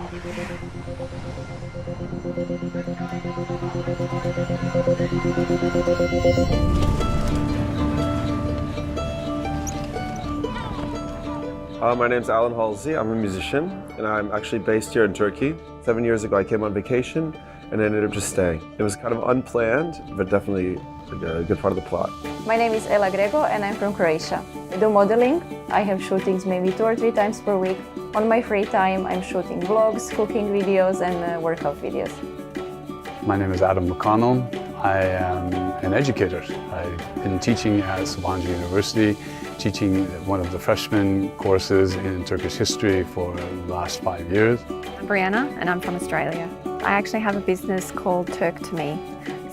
My name's Alan Halsey. I'm a musician, and I'm actually based here in Turkey. 7 years ago, I came on vacation and ended up just staying. It was kind of unplanned, but definitely a good part of the plot. My name is Ela Grego, and I'm from Croatia. I do modeling. I have shootings maybe 2 or 3 times per week. On my free time, I'm shooting vlogs, cooking videos, and workout videos. My name is Adam McConnell. I am an educator. I've been teaching at Sabancı University, teaching one of the freshman courses in Turkish history for the last 5 years. I'm Brianna and I'm from Australia. I actually have a business called Turk to Me.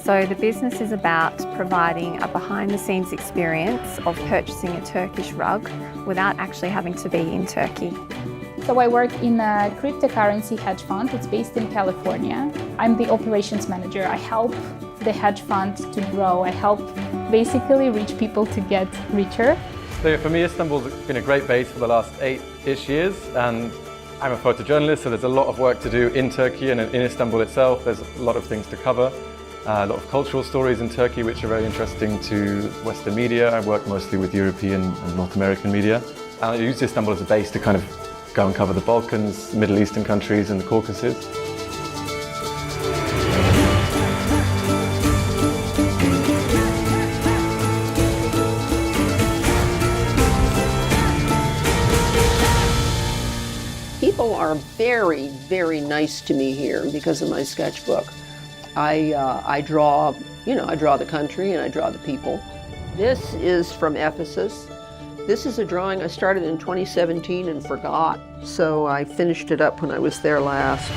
So the business is about providing a behind-the-scenes experience of purchasing a Turkish rug without actually having to be in Turkey. So I work in a cryptocurrency hedge fund. It's based in California. I'm the operations manager. I help the hedge fund to grow. I help basically rich people to get richer. So for me, Istanbul's been a great base for the last 8-ish years, and I'm a photojournalist, so there's a lot of work to do in Turkey and in Istanbul itself. There's a lot of things to cover. A lot of cultural stories in Turkey which are very interesting to Western media. I work mostly with European and North American media. And I use Istanbul as a base to kind of go and cover the Balkans, Middle Eastern countries and the Caucasus. People are very, very nice to me here because of my sketchbook. I draw, I draw the country and I draw the people. This is from Ephesus. This is a drawing I started in 2017 and forgot, so I finished it up when I was there last.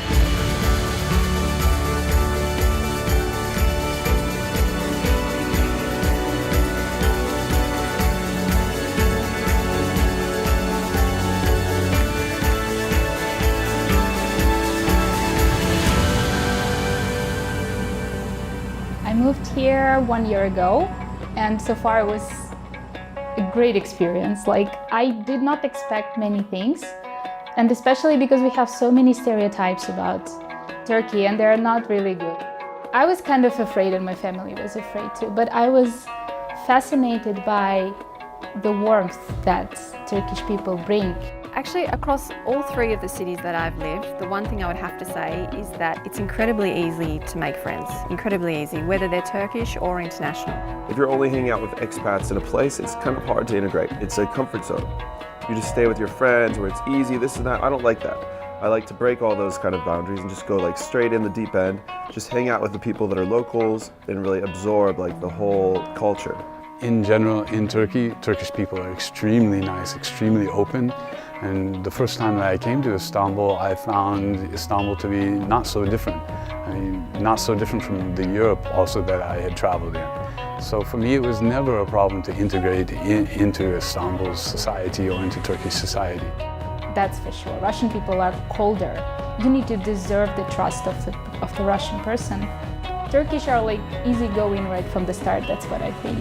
I moved here 1 year ago, and so far it was a great experience. Like, I did not expect many things, and especially because we have so many stereotypes about Turkey, and they're not really good. I was kind of afraid, and my family was afraid too, but I was fascinated by the warmth that Turkish people bring. Actually, across all 3 of the cities that I've lived, the one thing I would have to say is that it's incredibly easy to make friends. Incredibly easy, whether they're Turkish or international. If you're only hanging out with expats in a place, it's kind of hard to integrate. It's a comfort zone. You just stay with your friends where it's easy, this and that. I don't like that. I like to break all those kind of boundaries and just go like straight in the deep end, just hang out with the people that are locals and really absorb like the whole culture. In general, in Turkey, Turkish people are extremely nice, extremely open. And the first time that I came to Istanbul, I found Istanbul to be not so different. I mean, not so different from the Europe also that I had traveled in. So for me, it was never a problem to integrate into Istanbul's society or into Turkish society. That's for sure. Russian people are colder. You need to deserve the trust of the Russian person. Turkish are like easygoing right from the start, that's what I think.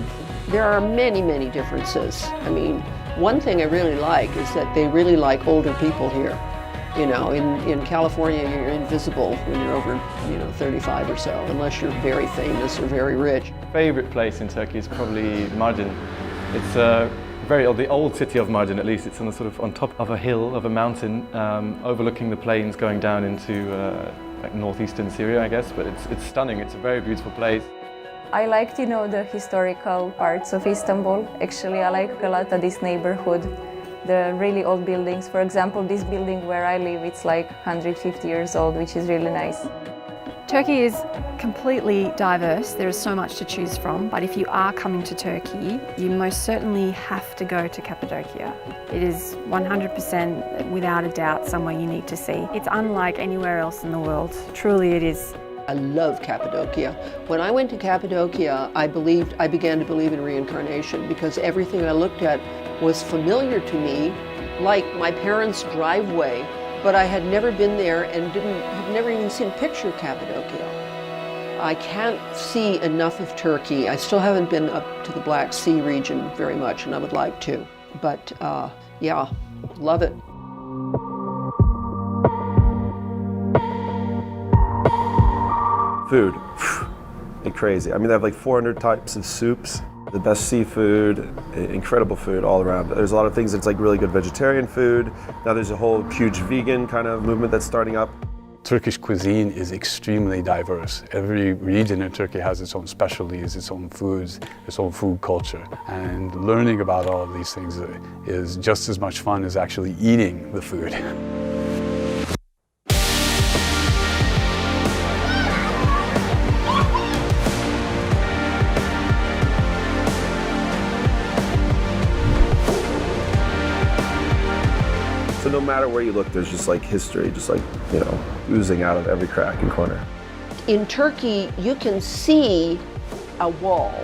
There are many, many differences. I mean, one thing I really like is that they really like older people here. You know, in California, you're invisible when you're over, 35 or so, unless you're very famous or very rich. Favorite place in Turkey is probably Mardin. It's the old city of Mardin, at least. It's on top of a hill, of a mountain, overlooking the plains going down into like northeastern Syria, I guess. But it's stunning. It's a very beautiful place. I liked, the historical parts of Istanbul. Actually, I like a lot of this neighborhood, the really old buildings. For example, this building where I live, it's like 150 years old, which is really nice. Turkey is completely diverse. There is so much to choose from, but if you are coming to Turkey, you most certainly have to go to Cappadocia. It is 100% without a doubt somewhere you need to see. It's unlike anywhere else in the world. Truly it is. I love Cappadocia. When I went to Cappadocia, I began to believe in reincarnation because everything I looked at was familiar to me, like my parents' driveway, but I had never been there and had never even seen a picture of Cappadocia. I can't see enough of Turkey. I still haven't been up to the Black Sea region very much, and I would like to. But yeah, love it. Food, crazy. I mean, they have like 400 types of soups, the best seafood, incredible food all around. There's a lot of things that's like really good vegetarian food. Now there's a whole huge vegan kind of movement that's starting up. Turkish cuisine is extremely diverse. Every region in Turkey has its own specialties, its own foods, its own food culture. And learning about all of these things is just as much fun as actually eating the food. So no matter where you look, there's just like history, just like, you know, oozing out of every crack and corner. In Turkey, you can see a wall,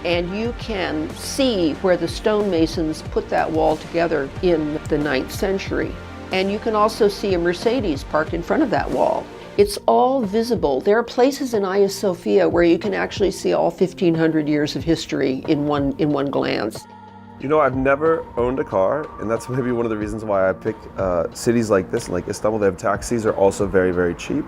and you can see where the stonemasons put that wall together in the 9th century. And you can also see a Mercedes parked in front of that wall. It's all visible. There are places in Hagia Sophia where you can actually see all 1,500 years of history in one glance. You know, I've never owned a car, and that's maybe one of the reasons why I pick cities like this. Like Istanbul, they have taxis are also very, very cheap,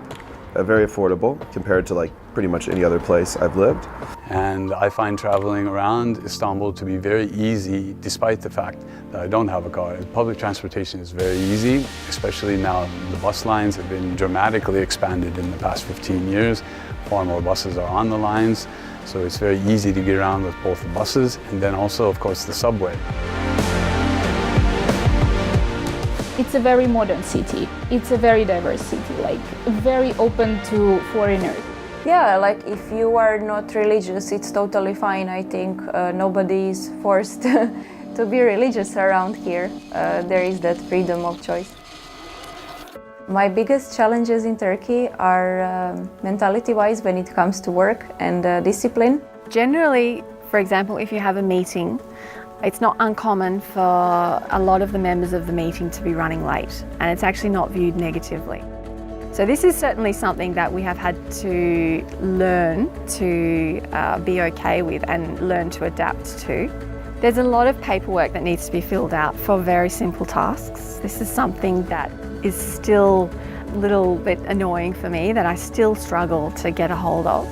very affordable compared to like pretty much any other place I've lived. And I find traveling around Istanbul to be very easy, despite the fact that I don't have a car. Public transportation is very easy, especially now the bus lines have been dramatically expanded in the past 15 years. Far more buses are on the lines. So it's very easy to get around with both the buses and then also, of course, the subway. It's a very modern city. It's a very diverse city, like very open to foreigners. Yeah, like if you are not religious, it's totally fine. I think nobody is forced to be religious around here. There is that freedom of choice. My biggest challenges in Turkey are mentality-wise when it comes to work and discipline. Generally, for example, if you have a meeting, it's not uncommon for a lot of the members of the meeting to be running late, and it's actually not viewed negatively. So this is certainly something that we have had to learn to be okay with and learn to adapt to. There's a lot of paperwork that needs to be filled out for very simple tasks. This is something that is still a little bit annoying for me, that I still struggle to get a hold of.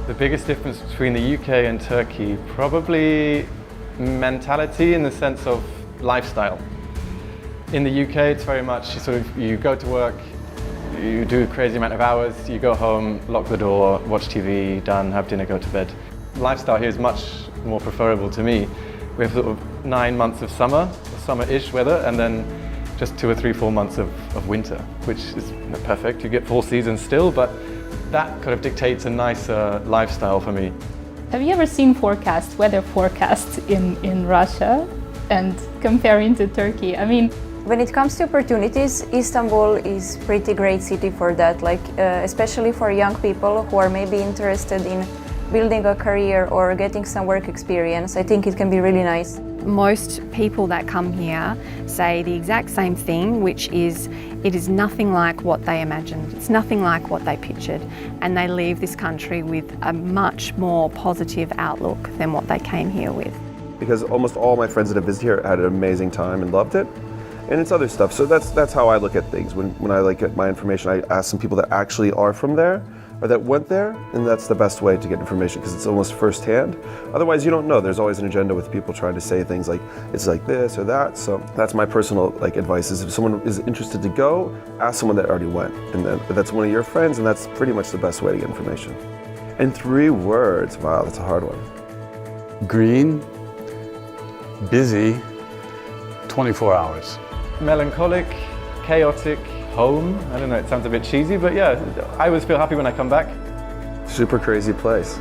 The biggest difference between the UK and Turkey, probably mentality in the sense of lifestyle. In the UK, it's very much you go to work, you do a crazy amount of hours, you go home, lock the door, watch TV, done, have dinner, go to bed. Lifestyle here is much more preferable to me. We have sort of 9 months of summer-ish weather, and then just 2 or 3, 4 months of winter, which is not perfect. You get 4 seasons still, but that kind of dictates a nicer lifestyle for me. Have you ever seen weather forecasts in Russia and comparing to Turkey? I mean, when it comes to opportunities, Istanbul is a pretty great city for that, like especially for young people who are maybe interested in building a career or getting some work experience. I think it can be really nice. Most people that come here say the exact same thing, which is it is nothing like what they imagined. It's nothing like what they pictured, and they leave this country with a much more positive outlook than what they came here with. Because almost all my friends that have visited here had an amazing time and loved it. And it's other stuff. So that's how I look at things. When I like get my information, I ask some people that actually are from there or that went there, and that's the best way to get information because it's almost firsthand. Otherwise, you don't know. There's always an agenda with people trying to say things like it's like this or that. So that's my personal advice: is if someone is interested to go, ask someone that already went, and then if that's one of your friends, and that's pretty much the best way to get information. In 3 words, wow, that's a hard one. Green, busy, 24 hours. Melancholic, chaotic, home. I don't know, it sounds a bit cheesy, but yeah, I always feel happy when I come back. Super crazy place.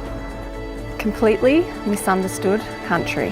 Completely misunderstood country.